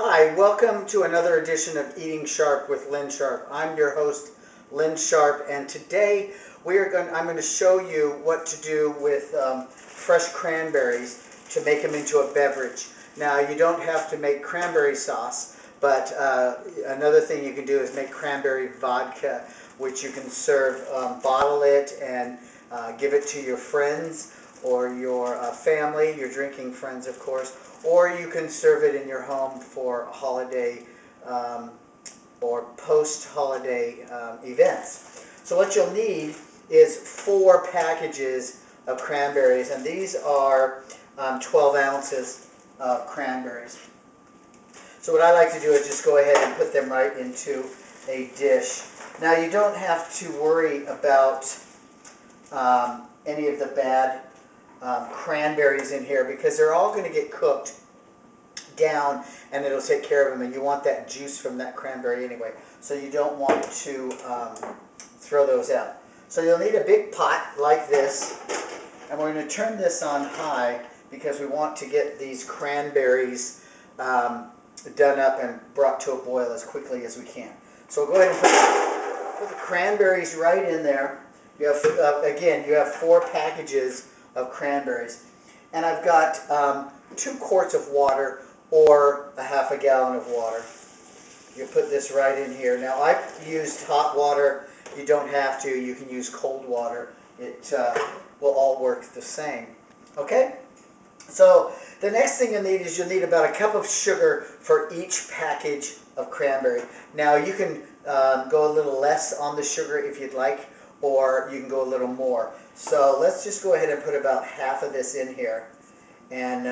Hi, welcome to another edition of Eating Sharp with Lynn Sharp. I'm your host, Lynn Sharp, and today I'm going to show you what to do with fresh cranberries to make them into a beverage. Now, you don't have to make cranberry sauce, but another thing you can do is make cranberry vodka, which you can serve, bottle it, and give it to your friends or your family, your drinking friends, of course, or you can serve it in your home for holiday or post-holiday events. So what you'll need is 4 packages of cranberries, and these are 12 ounces of cranberries. So what I like to do is just go ahead and put them right into a dish. Now, you don't have to worry about any of the bad cranberries in here, because they're all going to get cooked down and it'll take care of them, and you want that juice from that cranberry anyway, so you don't want to throw those out. So you'll need a big pot like this, and we're going to turn this on high because we want to get these cranberries done up and brought to a boil as quickly as we can. So we'll go ahead and put the cranberries right in there. You have, again, you have 4 packages of cranberries, and I've got 2 quarts of water or a half a gallon of water. You put this right in here. Now, I used hot water. You don't have to. You can use cold water. It will all work the same. Okay? So the next thing you'll need is you'll need about a cup of sugar for each package of cranberry. Now, you can go a little less on the sugar if you'd like, or you can go a little more. So let's just go ahead and put about half of this in here. And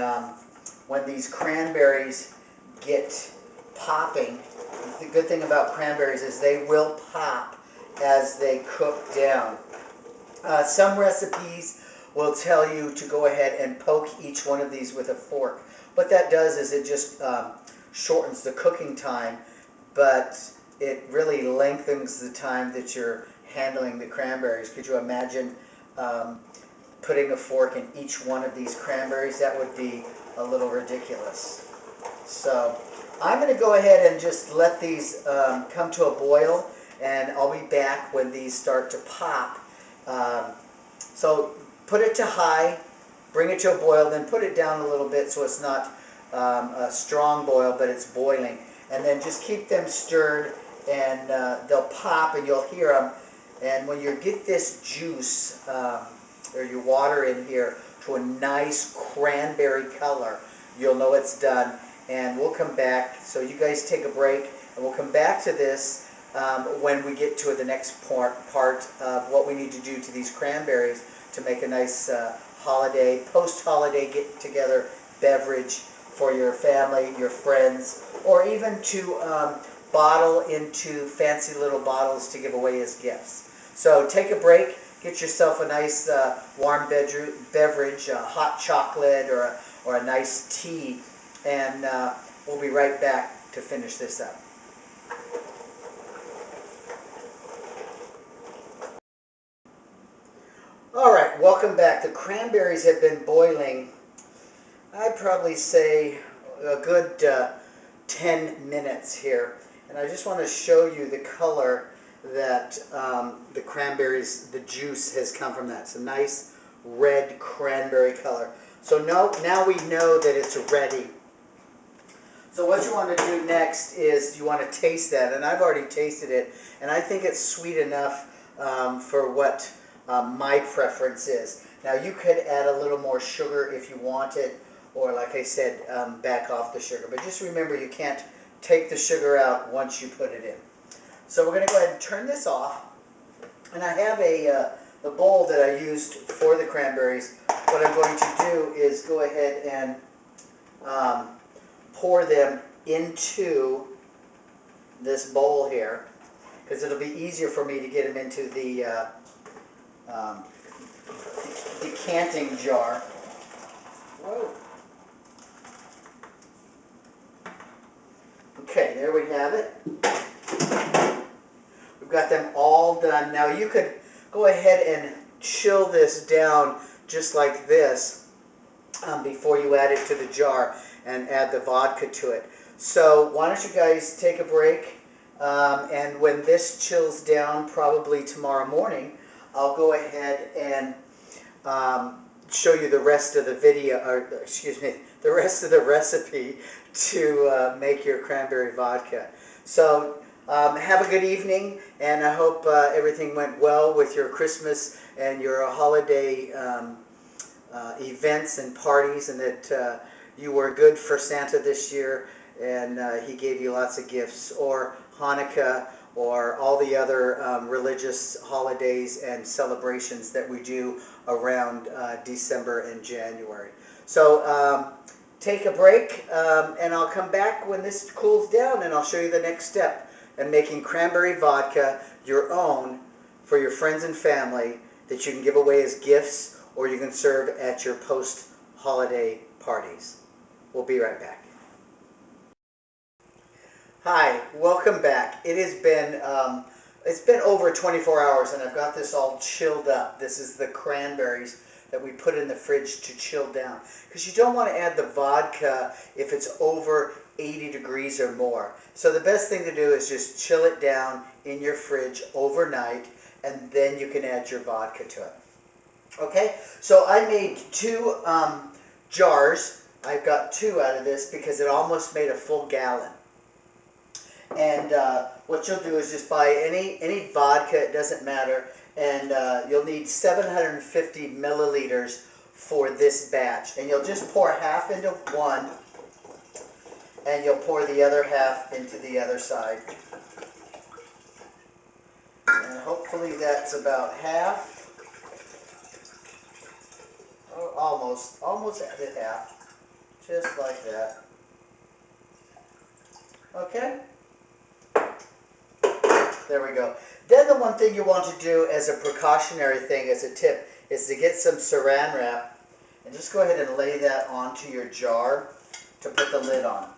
when these cranberries get popping, the good thing about cranberries is they will pop as they cook down. Some recipes will tell you to go ahead and poke each one of these with a fork. What that does is it just shortens the cooking time, but it really lengthens the time that you're handling the cranberries. Could you imagine putting a fork in each one of these cranberries? That would be a little ridiculous. So I'm going to go ahead and just let these come to a boil, and I'll be back when these start to pop. So put it to high, bring it to a boil, then put it down a little bit so it's not a strong boil, but it's boiling. And then just keep them stirred, and they'll pop and you'll hear them. And when you get this juice or your water in here to a nice cranberry color, you'll know it's done. And we'll come back. So you guys take a break, and we'll come back to this when we get to the next part of what we need to do to these cranberries to make a nice holiday, post-holiday get-together beverage for your family, your friends, or even to bottle into fancy little bottles to give away as gifts. So take a break, get yourself a nice warm beverage, hot chocolate or a nice tea, and we'll be right back to finish this up. All right, welcome back. The cranberries have been boiling, I'd probably say a good 10 minutes here. And I just want to show you the color that the cranberries, the juice has come from that. It's a nice red cranberry color. So now we know that it's ready. So what you want to do next is you want to taste that. And I've already tasted it, and I think it's sweet enough for what my preference is. Now, you could add a little more sugar if you wanted, or like I said, back off the sugar. But just remember, you can't take the sugar out once you put it in. So we're going to go ahead and turn this off. And I have the bowl that I used for the cranberries. What I'm going to do is go ahead and pour them into this bowl here, because it'll be easier for me to get them into the decanting jar. Whoa. Okay, there we have it. We've got them all done. Now you could go ahead and chill this down just like this before you add it to the jar and add the vodka to it. So why don't you guys take a break, and when this chills down, probably tomorrow morning, I'll go ahead and show you the rest of the video, or excuse me, the rest of the recipe to make your cranberry vodka. So have a good evening, and I hope everything went well with your Christmas and your holiday events and parties, and that you were good for Santa this year, and he gave you lots of gifts, or Hanukkah, or all the other religious holidays and celebrations that we do around December and January. So take a break, and I'll come back when this cools down, and I'll show you the next step in making cranberry vodka your own for your friends and family that you can give away as gifts, or you can serve at your post-holiday parties. We'll be right back. Hi, welcome back. It's been over 24 hours, and I've got this all chilled up. This is the cranberries that we put in the fridge to chill down, because you don't want to add the vodka if it's over 80 degrees or more. So the best thing to do is just chill it down in your fridge overnight, and then you can add your vodka to it. Okay, so I made 2 jars. I've got 2 out of this because it almost made a full gallon. And what you'll do is just buy any vodka, it doesn't matter, and you'll need 750 milliliters for this batch. And you'll just pour half into one, and you'll pour the other half into the other side. And hopefully that's about half. Oh, almost at it half. Just like that. Okay? There we go. Then the one thing you want to do as a precautionary thing, as a tip, is to get some saran wrap and just go ahead and lay that onto your jar to put the lid on.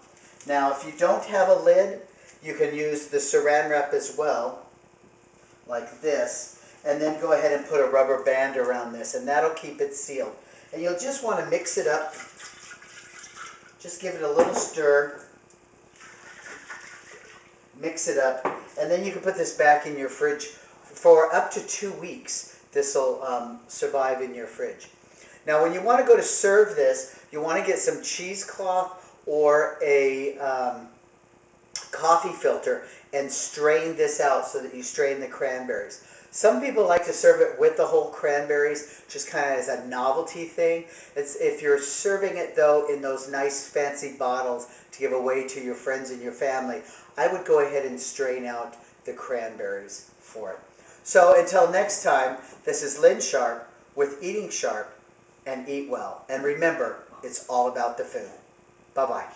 Now, if you don't have a lid, you can use the saran wrap as well, like this, and then go ahead and put a rubber band around this, and that'll keep it sealed. And you'll just want to mix it up. Just give it a little stir. Mix it up, and then you can put this back in your fridge for up to 2 weeks. This will survive in your fridge. Now, when you want to go to serve this, you want to get some cheesecloth or a coffee filter and strain this out so that you strain the cranberries. Some people like to serve it with the whole cranberries, just kind of as a novelty thing. If you're serving it, though, in those nice fancy bottles to give away to your friends and your family, I would go ahead and strain out the cranberries for it. So until next time, this is Lynn Sharp with Eating Sharp and Eat Well. And remember, it's all about the food. Bye-bye.